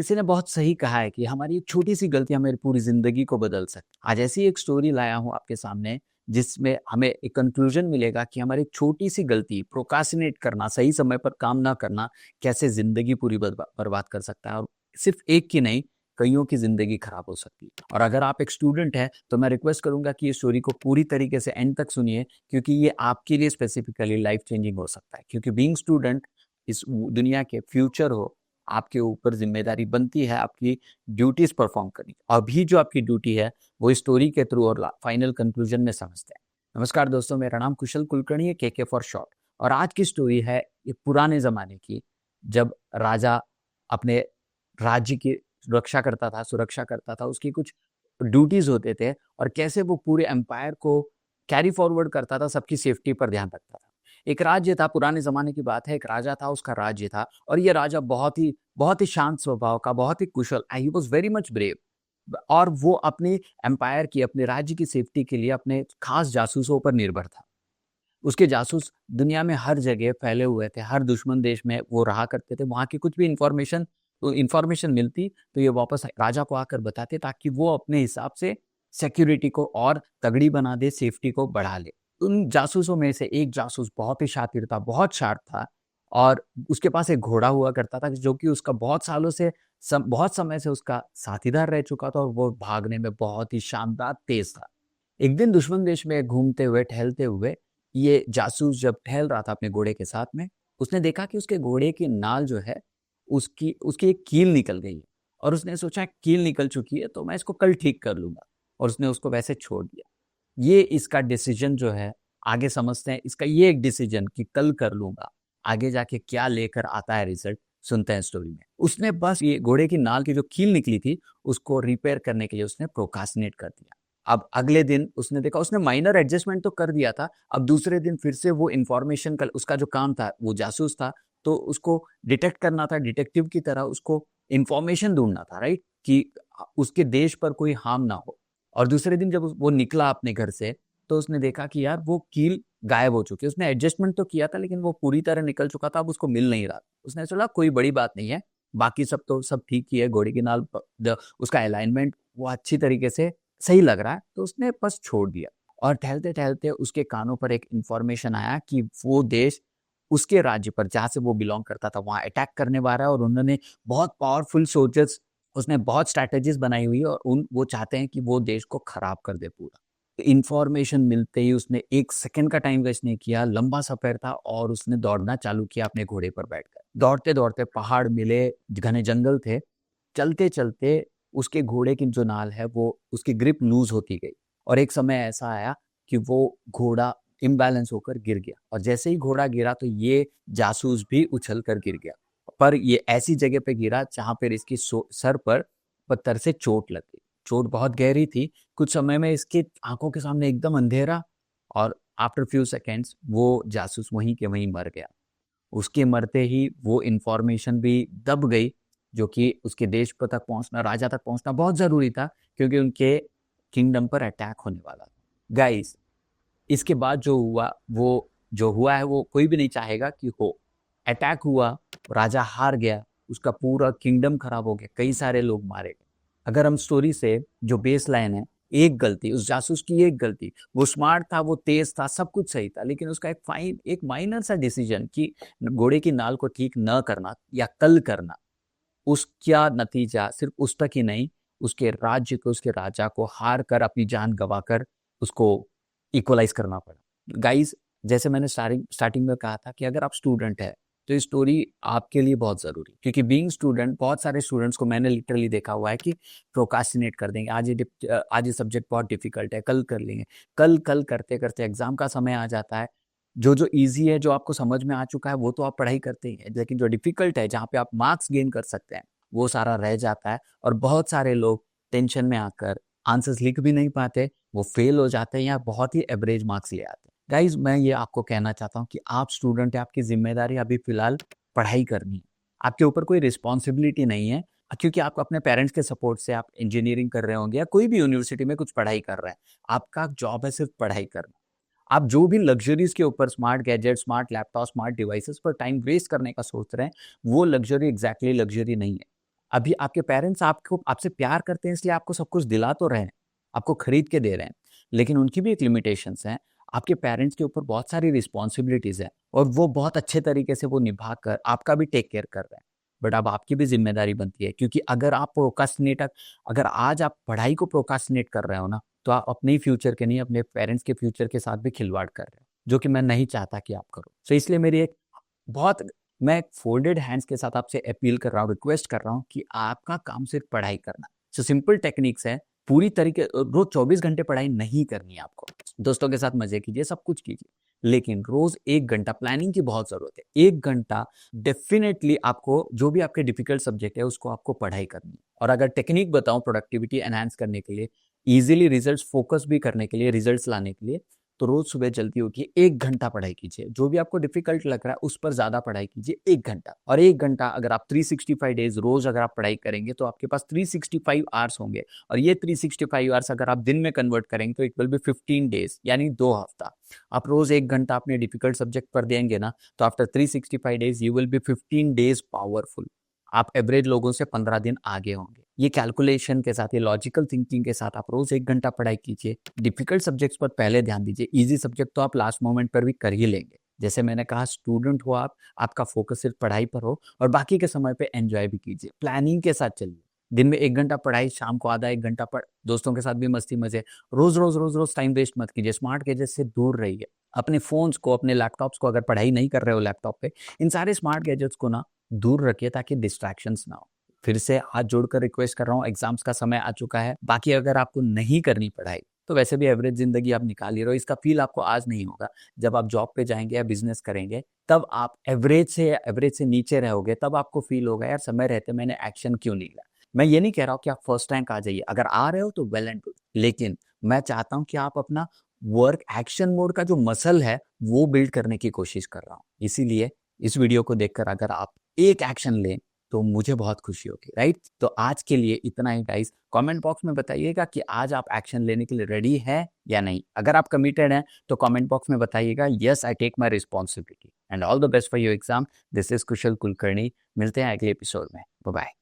किसी ने बहुत सही कहा है कि हमारी एक छोटी सी गलती हमारी पूरी जिंदगी को बदल सकती है। आज ऐसी एक स्टोरी लाया हूँ आपके सामने जिसमें हमें एक कंक्लूजन मिलेगा कि हमारी एक छोटी सी गलती प्रोकासिनेट करना, सही समय पर काम ना करना कैसे जिंदगी पूरी बर्बाद कर सकता है। और सिर्फ एक की नहीं, कईयों की जिंदगी खराब हो सकती है। और अगर आप एक स्टूडेंट हैं तो मैं रिक्वेस्ट करूंगा कि ये स्टोरी को पूरी तरीके से एंड तक सुनिए, क्योंकि ये आपके लिए स्पेसिफिकली लाइफ चेंजिंग हो सकता है। क्योंकि बीइंग स्टूडेंट इस दुनिया के फ्यूचर हो, आपके ऊपर जिम्मेदारी बनती है आपकी ड्यूटीज परफॉर्म करनी। अभी जो आपकी ड्यूटी है वो स्टोरी के थ्रू और फाइनल कंक्लूजन में समझते हैं। नमस्कार दोस्तों, मेरा नाम कुशल कुलकर्णी है, के फॉर शॉर्ट। और आज की स्टोरी है ये पुराने जमाने की, जब राजा अपने राज्य की सुरक्षा करता था। उसकी कुछ ड्यूटीज होते थे और कैसे वो पूरे एम्पायर को कैरी फॉरवर्ड करता था, सबकी सेफ्टी पर ध्यान रखता था। एक राज्य था, पुराने जमाने की बात है, एक राजा था, उसका राज्य था। और ये राजा बहुत ही शांत स्वभाव का, बहुत ही कुशल, he was very much brave. और वो अपने एम्पायर की, अपने राज्य की सेफ्टी के लिए अपने खास जासूसों पर निर्भर था। उसके जासूस दुनिया में हर जगह फैले हुए थे, हर दुश्मन देश में वो रहा करते थे। वहां की कुछ भी इंफॉर्मेशन मिलती तो ये वापस राजा को आकर बताते, ताकि वो अपने हिसाब से सिक्योरिटी को और तगड़ी बना दे, सेफ्टी को बढ़ा ले। उन जासूसों में से एक जासूस बहुत ही शातिर था, बहुत शार्प था। और उसके पास एक घोड़ा हुआ करता था जो कि उसका बहुत समय से उसका साथीदार रह चुका था, और वो भागने में बहुत ही शानदार तेज था। एक दिन दुश्मन देश में घूमते हुए, टहलते हुए, ये जासूस जब टहल रहा था अपने घोड़े के साथ में, उसने देखा कि उसके घोड़े की नाल जो है, उसकी उसकी एक कील निकल गई है। और उसने सोचा कील निकल चुकी है तो मैं इसको कल ठीक कर लूंगा, और उसने उसको वैसे छोड़ दिया। ये इसका डिसीजन जो है, आगे समझते हैं इसका ये एक डिसीजन कि कल कर लूंगा, आगे जाके क्या लेकर आता है रिजल्ट, सुनते हैं स्टोरी में। उसने बस ये घोड़े की नाल की जो कील निकली थी उसको रिपेयर करने के लिए उसने प्रोकास्टिनेट कर दिया। अब अगले दिन उसने देखा, उसने माइनर एडजस्टमेंट तो कर दिया था। अब दूसरे दिन फिर से वो इंफॉर्मेशन का, उसका जो काम था, वो जासूस था, तो उसको डिटेक्ट करना था, डिटेक्टिव की तरह उसको इंफॉर्मेशन ढूंढना था, राइट, कि उसके देश पर कोई हार्म ना हो। और दूसरे दिन जब वो निकला अपने घर से, तो उसने देखा कि यार वो कील गायब हो चुकी है। उसने एडजस्टमेंट तो किया था लेकिन वो पूरी तरह निकल चुका था, अब उसको मिल नहीं रहा। उसने सोचा कोई बड़ी बात नहीं है, बाकी सब ठीक ही है, घोड़े की नाल उसका अलाइनमेंट वो अच्छी तरीके से सही लग रहा है, तो उसने बस छोड़ दिया। और टहलते टहलते उसके कानों पर एक इंफॉर्मेशन आया कि वो देश उसके राज्य पर, जहां से वो बिलोंग करता था, वहां अटैक करने वाला है। और उन्होंने बहुत पावरफुल सोल्जर्स, उसने बहुत स्ट्रैटेजीज बनाई हुई है, और वो चाहते हैं कि वो देश को खराब कर दे पूरा। इंफॉर्मेशन मिलते ही उसने एक सेकंड का टाइम वेस्ट नहीं किया, लंबा सफर था, और उसने दौड़ना चालू किया अपने घोड़े पर बैठकर। दौड़ते दौड़ते पहाड़ मिले, घने जंगल थे, चलते चलते उसके घोड़े की जो नाल है वो, उसकी ग्रिप लूज होती गई। और एक समय ऐसा आया कि वो घोड़ा इम्बैलेंस होकर गिर गया, और जैसे ही घोड़ा गिरा तो ये जासूस भी उछल कर गिर गया। पर ये ऐसी जगह पे गिरा जहां पर इसकी सर पर पत्थर से चोट लग गई। चोट बहुत गहरी थी। कुछ समय में इसकी आंखों के सामने एकदम अंधेरा, और आफ्टर फ्यू सेकेंड्स वो जासूस वहीं के वहीं मर गया। उसके मरते ही वो इंफॉर्मेशन भी दब गई, जो कि उसके देश पर तक पहुंचना, राजा तक पहुंचना बहुत जरूरी था, क्योंकि उनके किंगडम पर अटैक होने वाला था। गाइस, इसके बाद जो हुआ है वो कोई भी नहीं चाहेगा कि हो। अटैक हुआ, राजा हार गया, उसका पूरा किंगडम खराब हो गया, कई सारे लोग मारे गए। अगर हम स्टोरी से जो बेस लाइन है, एक गलती, उस जासूस की एक गलती, वो स्मार्ट था, वो तेज था, सब कुछ सही था, लेकिन उसका एक माइनर सा डिसीजन कि घोड़े की नाल को ठीक न करना या कल करना, उसका नतीजा सिर्फ उस तक ही नहीं, उसके राज्य को, उसके राजा को हार कर, अपनी जान गंवाकर उसको इक्वलाइज करना पड़ा। गाइस, जैसे मैंने स्टार्टिंग में कहा था कि अगर आप स्टूडेंट है तो ये स्टोरी आपके लिए बहुत जरूरी, क्योंकि बीइंग स्टूडेंट, बहुत सारे स्टूडेंट्स को मैंने लिटरली देखा हुआ है कि प्रोकास्टिनेट कर देंगे। आज ये सब्जेक्ट बहुत डिफिकल्ट है, कल कर लेंगे। कल कल करते करते एग्जाम का समय आ जाता है। जो इजी है, जो आपको समझ में आ चुका है, वो तो आप पढ़ाई करते ही हैं, लेकिन जो डिफिकल्ट है, जहाँ पे आप मार्क्स गेन कर सकते हैं, वो सारा रह जाता है। और बहुत सारे लोग टेंशन में आकर आंसर्स लिख भी नहीं पाते, वो फेल हो जाते हैं या बहुत ही एवरेज मार्क्स ले आते हैं। गाइज, मैं ये आपको कहना चाहता हूँ कि आप स्टूडेंट है, आपकी जिम्मेदारी अभी फिलहाल पढ़ाई करनी है। आपके ऊपर कोई रिस्पॉन्सिबिलिटी नहीं है, क्योंकि आप अपने पेरेंट्स के सपोर्ट से आप इंजीनियरिंग कर रहे होंगे या कोई भी यूनिवर्सिटी में कुछ पढ़ाई कर रहे हैं। आपका जॉब है सिर्फ पढ़ाई करना। आप जो भी लग्जरीज के ऊपर, smart gadget, smart laptop, smart devices पर टाइम वेस्ट करने का सोच रहे हैं, वो लग्जरी एग्जैक्टली लग्जरी नहीं है। अभी आपके पेरेंट्स आपको आपसे प्यार करते हैं इसलिए आपको सब कुछ दिला तो रहे हैं, आपको खरीद के दे रहे हैं, लेकिन उनकी भी एक लिमिटेशंस हैं। आपके पेरेंट्स के ऊपर बहुत सारी रिस्पॉन्सिबिलिटीज़ हैं और वो बहुत अच्छे तरीके से वो निभा कर आपका भी टेक केयर कर रहे हैं। बट अब आपकी भी ज़िम्मेदारी बनती है, क्योंकि अगर आज आप पढ़ाई को प्रोक्रास्टिनेट कर रहे हो ना, तो आप अपने ही फ्यूचर के नहीं, अपने पेरेंट्स के फ्यूचर के साथ भी खिलवाड़ कर रहे हो, जो कि मैं नहीं चाहता कि आप करो। सो इसलिए मेरी एक बहुत मैं फोल्डेड हैंड्स के साथ आपसे अपील कर रहा हूँ, रिक्वेस्ट कर रहा हूँ कि आपका काम सिर्फ पढ़ाई करना। सो सिंपल टेक्निक्स है, पूरी तरीके रोज 24 घंटे पढ़ाई नहीं करनी है आपको। दोस्तों के साथ मजे कीजिए, सब कुछ कीजिए, लेकिन रोज 1 घंटा प्लानिंग की बहुत जरूरत है। 1 घंटा डेफिनेटली आपको जो भी आपके डिफिकल्ट सब्जेक्ट है उसको आपको पढ़ाई करनी है। और अगर टेक्निक बताऊं प्रोडक्टिविटी एनहांस करने के लिए, इजीली रिजल्ट्स फोकस भी करने के लिए, रिजल्ट्स लाने के लिए, तो रोज सुबह जल्दी उठिए, 1 घंटा पढ़ाई कीजिए। जो भी आपको डिफिकल्ट लग रहा है उस पर ज्यादा पढ़ाई कीजिए, 1 घंटा। और 1 घंटा अगर आप 365 डेज रोज अगर आप पढ़ाई करेंगे तो आपके पास 365 आवर्स होंगे। और ये 365 आवर्स अगर आप दिन में कन्वर्ट करेंगे तो इट विल बी 15 डेज, यानी 2 हफ्ता। आप रोज 1 घंटा अपने डिफिकल्ट सब्जेक्ट पर देंगे ना, तो after 365 days you will be 15 days powerful. आप एवरेज लोगों से 15 दिन आगे होंगे। ये कैलकुलेशन के साथ, ये लॉजिकल थिंकिंग के साथ आप रोज 1 घंटा पढ़ाई कीजिए। डिफिकल्ट सब्जेक्ट्स पर पहले ध्यान दीजिए, इजी सब्जेक्ट तो आप लास्ट मोमेंट पर भी कर ही लेंगे। जैसे मैंने कहा, स्टूडेंट हो आप, आपका फोकस सिर्फ पढ़ाई पर हो और बाकी के समय पे एंजॉय भी कीजिए, प्लानिंग के साथ चलिए। दिन में 1 घंटा पढ़ाई, शाम को आधा 1 घंटा पढ़, दोस्तों के साथ भी मस्ती मजे। रोज रोज रोज रोज टाइम वेस्ट मत कीजिए, स्मार्ट गैजेट से दूर रहिए। अपने फोन्स को, अपने लैपटॉप्स को, अगर पढ़ाई नहीं कर रहे हो लैपटॉप पे, इन सारे स्मार्ट गैजेट्स को ना दूर रखिए ताकि डिस्ट्रैक्शंस ना हो। फिर से हाथ जोड़कर रिक्वेस्ट कर रहा हूँ, एग्जाम्स का समय आ चुका है। बाकी अगर आपको नहीं करनी पढ़ाई, तो वैसे भी एवरेज जिंदगी आप निकाल ही रहे हो। इसका फील आपको आज नहीं होगा, जब आप जॉब पे जाएंगे या बिजनेस करेंगे, तब आप एवरेज से नीचे रहोगे, तब आपको फील होगा यार समय रहते मैंने एक्शन क्यों नहीं लिया। मैं ये नहीं कह रहा हूँ कि आप फर्स्ट रैंक आ जाइए, अगर आ रहे हो तो वेल एंड गुड, लेकिन मैं चाहता हूँ कि आप अपना वर्क एक्शन मोड का जो मसल है वो बिल्ड करने की कोशिश कर रहा हूँ। इसीलिए इस वीडियो को देखकर अगर आप एक एक्शन लें तो मुझे बहुत खुशी होगी, राइट? तो आज के लिए इतना ही गाइस। कमेंट बॉक्स में बताइएगा कि आज आप एक्शन लेने के लिए रेडी है या नहीं। अगर आप कमिटेड हैं तो कमेंट बॉक्स में बताइएगा, yes I take my responsibility. And all the best for your exam. This is Kushal Kulkarni. मिलते हैं अगले एपिसोड में। Bye bye.